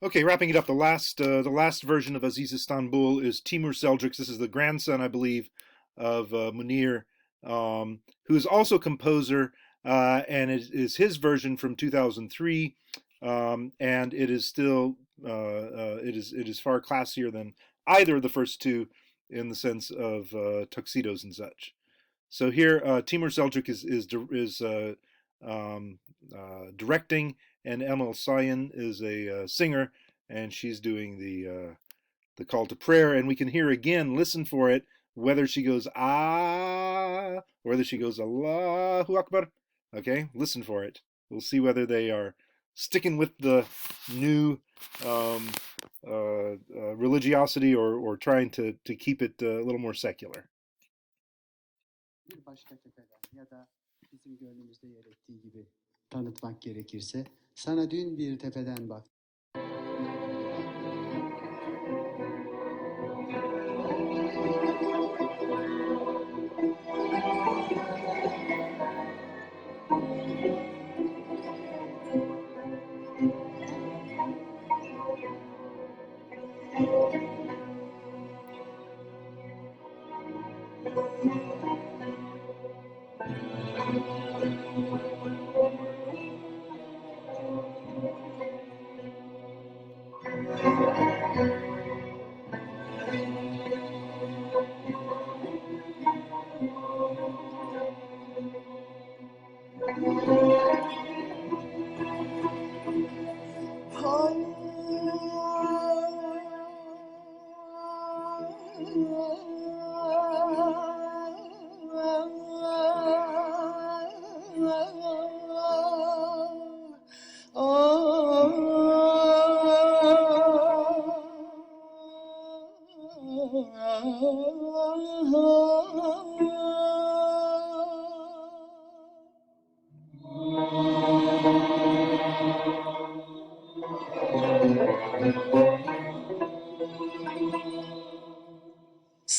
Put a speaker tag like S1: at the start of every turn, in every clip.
S1: Okay, wrapping it up, the last version of Aziz Istanbul is Timur Seljuk. This is the grandson, I believe, of Munir, who is also composer, and it is his version from 2003, and it is still it is far classier than either of the first two in the sense of tuxedos and such. So here, Timur Seljuk um, directing, and Emil Sayan is a singer, and she's doing the call to prayer. And we can hear again, listen for it, whether she goes ah, or whether she goes Allahu Akbar. Okay, listen for it. We'll see whether they are sticking with the new um, religiosity, or trying to keep it a little more secular.
S2: Bir başka tepeden ya da bizim gönlümüzde yer ettiği gibi tanıtmak gerekirse sana dün bir tepeden bak.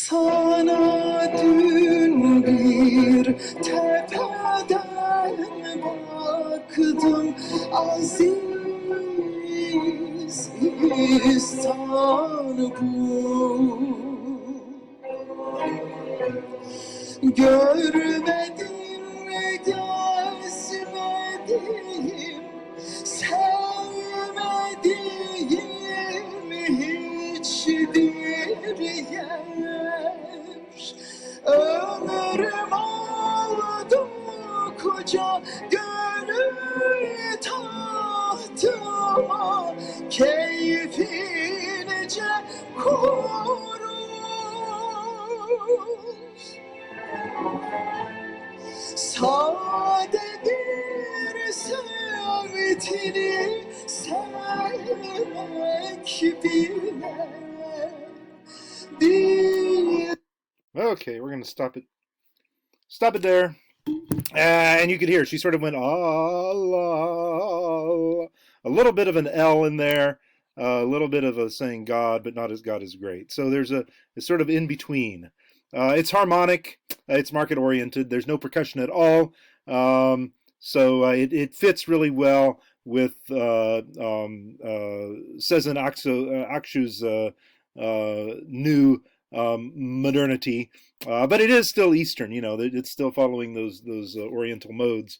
S2: Sana dün bir tepeden baktım aziz İstanbul. Görmedim, gezmedim, sevmediğim hiçbir yer. Ömrüm oldu koca gönül tahtıma, keyfince kurur. Sade bir sevgini sevmek bile bir. Okay, we're going to stop it there. And you could hear she sort of went Allah, a little bit of an L in there, a little bit of a saying God, but not as God is great. So there's a sort of in between. It's harmonic, it's market oriented. There's no percussion at all, so it fits really well with Sezen Aksu's new modernity, but it is still Eastern. It's still following those Oriental modes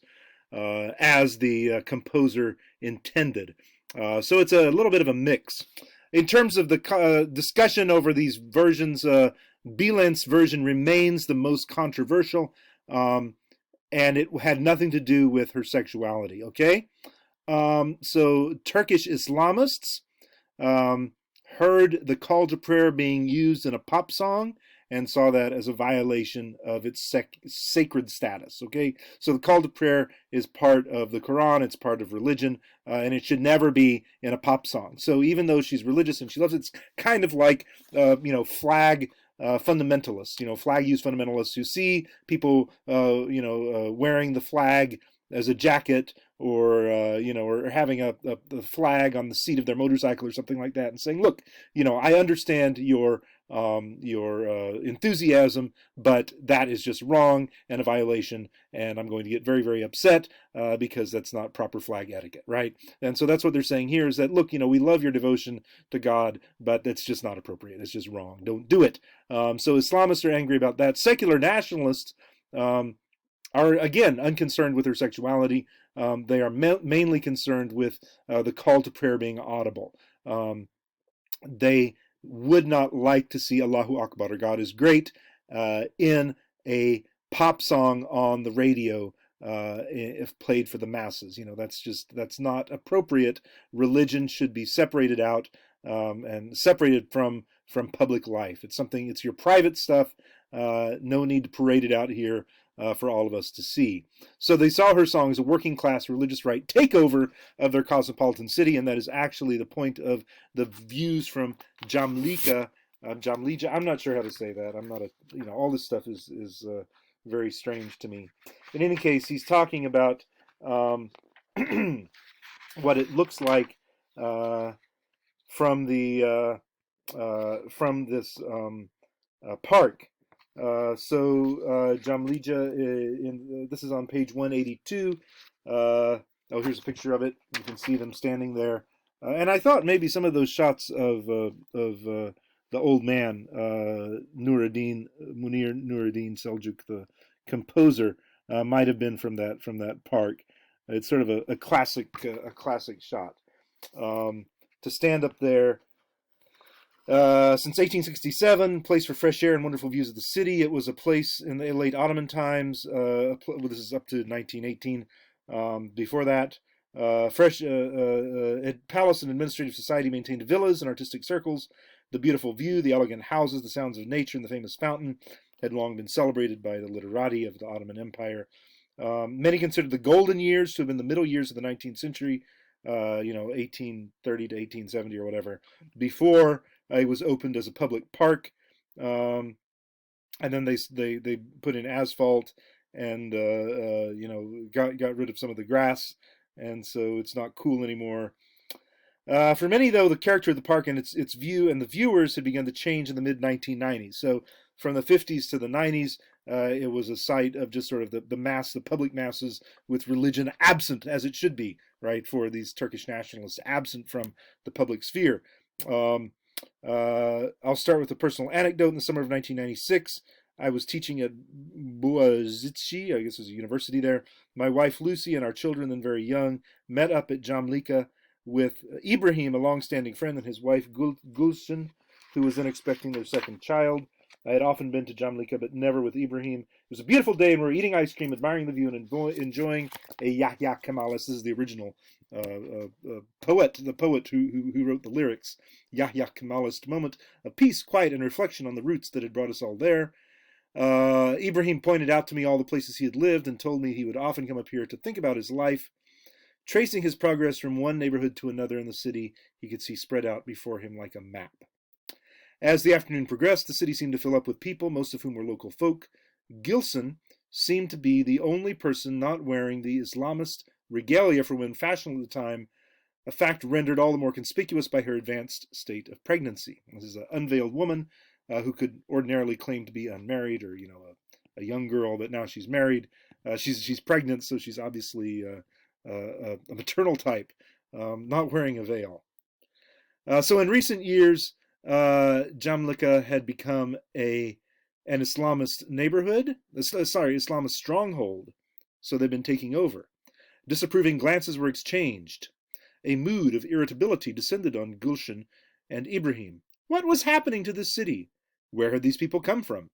S2: as the composer intended. So it's a little bit of a mix. In terms of the discussion over these versions, Bülent's version remains the most controversial, and it had nothing to do with her sexuality. Okay, so Turkish Islamists heard the call to prayer being used in a pop song and saw that as a violation of its sacred status. Okay, so the call to prayer is part of the Quran, it's part of religion, and it should never be in a pop song. So even though she's religious and she loves it, it's kind of like flag fundamentalists, flag use fundamentalists who see people wearing the flag as a jacket, or or having a flag on the seat of their motorcycle or something like that, and saying, "Look, I understand your enthusiasm, but that is just wrong and a violation, and I'm going to get very, very upset because that's not proper flag etiquette, right?" And so that's what they're saying here is that, look, we love your devotion to God, but that's just not appropriate. It's just wrong. Don't do it. So Islamists are angry about that. Secular nationalists um, are, again, unconcerned with her sexuality. They are mainly concerned with the call to prayer being audible. They would not like to see Allahu Akbar, or God is great, in a pop song on the radio if played for the masses. That's not appropriate. Religion should be separated out and separated from public life. It's your private stuff. No need to parade it out here for all of us to see. So they saw her song as a working class religious right takeover of their cosmopolitan city, and that is actually the point of the views from Jamlika. Jamlija, I'm not sure how to say that. I'm not all this stuff is very strange to me. In any case, he's talking about um, what it looks like uh, from from this park. Jamlija, this is on page 182. Here's a picture of it. You can see them standing there. And I thought maybe some of those shots of the old man, Munir Nuruddin Seljuk, the composer, might have been from that park. It's sort of a classic shot. To stand up there since 1867, place for fresh air and wonderful views of the city. It was a place in the late Ottoman times. This is up to 1918. Before that, palace and administrative society maintained villas and artistic circles. The beautiful view, the elegant houses, the sounds of nature, and the famous fountain had long been celebrated by the literati of the Ottoman Empire. Many considered the golden years to have been the middle years of the 19th century, 1830 to 1870 or whatever, before it was opened as a public park. And then they put in asphalt and got rid of some of the grass, and so it's not cool anymore. For many, though, the character of the park and its view and the viewers had begun to change in the mid 1990s. So from the 50s to the 90s, it was a site of just sort of the public masses with religion absent, as it should be, right, for these Turkish nationalists, absent from the public sphere. I'll start with a personal anecdote. In the summer of 1996, I was teaching at Boğaziçi, I guess it was a university there. My wife Lucy and our children, then very young, met up at Jamlika with Ibrahim, a long-standing friend, and his wife Gulshan, who was then expecting their second child. I had often been to Jamlika, but never with Ibrahim. It was a beautiful day, and we were eating ice cream, admiring the view, and enjoying a Yahya Kemalis. This is the original poet, the poet who wrote the lyrics. Yahya Kemalist moment of peace, quiet, and reflection on the roots that had brought us all there. Ibrahim pointed out to me all the places he had lived and told me he would often come up here to think about his life. Tracing his progress from one neighborhood to another in the city, he could see spread out before him like a map. As the afternoon progressed, the city seemed to fill up with people, most of whom were local folk. Gilson seemed to be the only person not wearing the Islamist regalia for women fashionable at the time, a fact rendered all the more conspicuous by her advanced state of pregnancy. This is an unveiled woman who could ordinarily claim to be unmarried, or a young girl, but now she's married. She's pregnant, so she's obviously a maternal type, not wearing a veil. So in recent years, Jamlika had become an Islamist neighborhood, Islamist stronghold. So they've been taking over. Disapproving glances were exchanged. A mood of irritability descended on Gulshan and Ibrahim. What was happening to this city? Where had these people come from?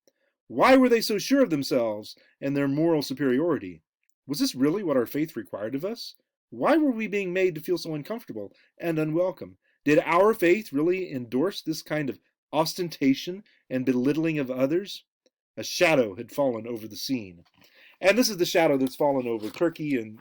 S2: Why were they so sure of themselves and their moral superiority? Was this really what our faith required of us? Why were we being made to feel so uncomfortable and unwelcome? Did our faith really endorse this kind of ostentation and belittling of others? A shadow had fallen over the scene. And this is the shadow that's fallen over Turkey and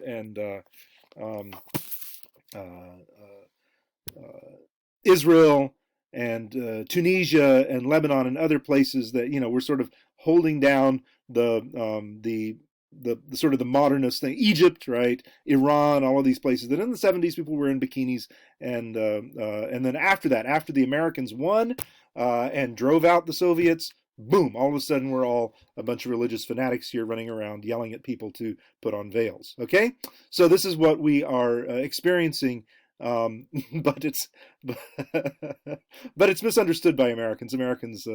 S2: Israel and Tunisia and Lebanon and other places that were sort of holding down the the sort of the modernist thing. Egypt, right? Iran, all of these places. Then in the 70s, people were in bikinis, and then after that, after the Americans won and drove out the Soviets, boom! All of a sudden, we're all a bunch of religious fanatics here running around yelling at people to put on veils. Okay, so this is what we are experiencing. But it's but it's misunderstood by Americans. Americans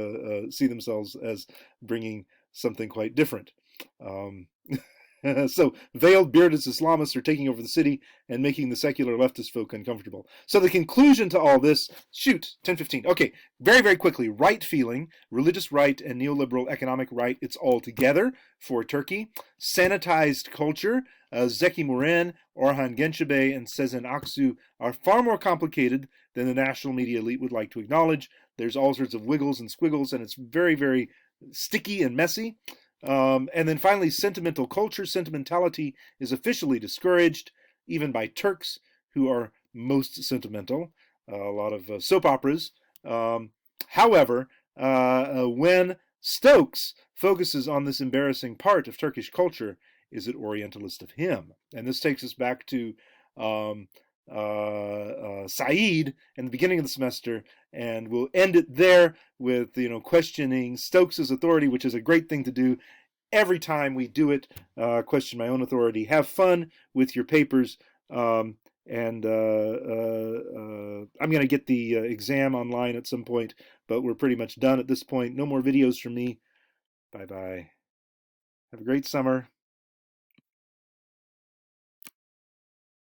S2: see themselves as bringing something quite different. Um, so veiled, bearded Islamists are taking over the city and making the secular leftist folk uncomfortable. So the conclusion to all this, shoot, 10:15. Okay, very, very quickly. Right feeling, religious right and neoliberal economic right, it's all together for Turkey. Sanitized culture, Zeki Müren, Orhan Gençebay, and Sezen Aksu are far more complicated than the national media elite would like to acknowledge. There's all sorts of wiggles and squiggles, and it's very, very sticky and messy. And then finally, sentimental culture. Sentimentality is officially discouraged, even by Turks, who are most sentimental. A lot of soap operas. However, when Stokes focuses on this embarrassing part of Turkish culture, is it Orientalist of him? And this takes us back to Said in the beginning of the semester, and we'll end it there with questioning Stokes's authority, which is a great thing to do. Every time we do it, question my own authority. Have fun with your papers, and I'm going to get the exam online at some point, but we're pretty much done at this point. No more videos from me. Bye bye. Have a great summer.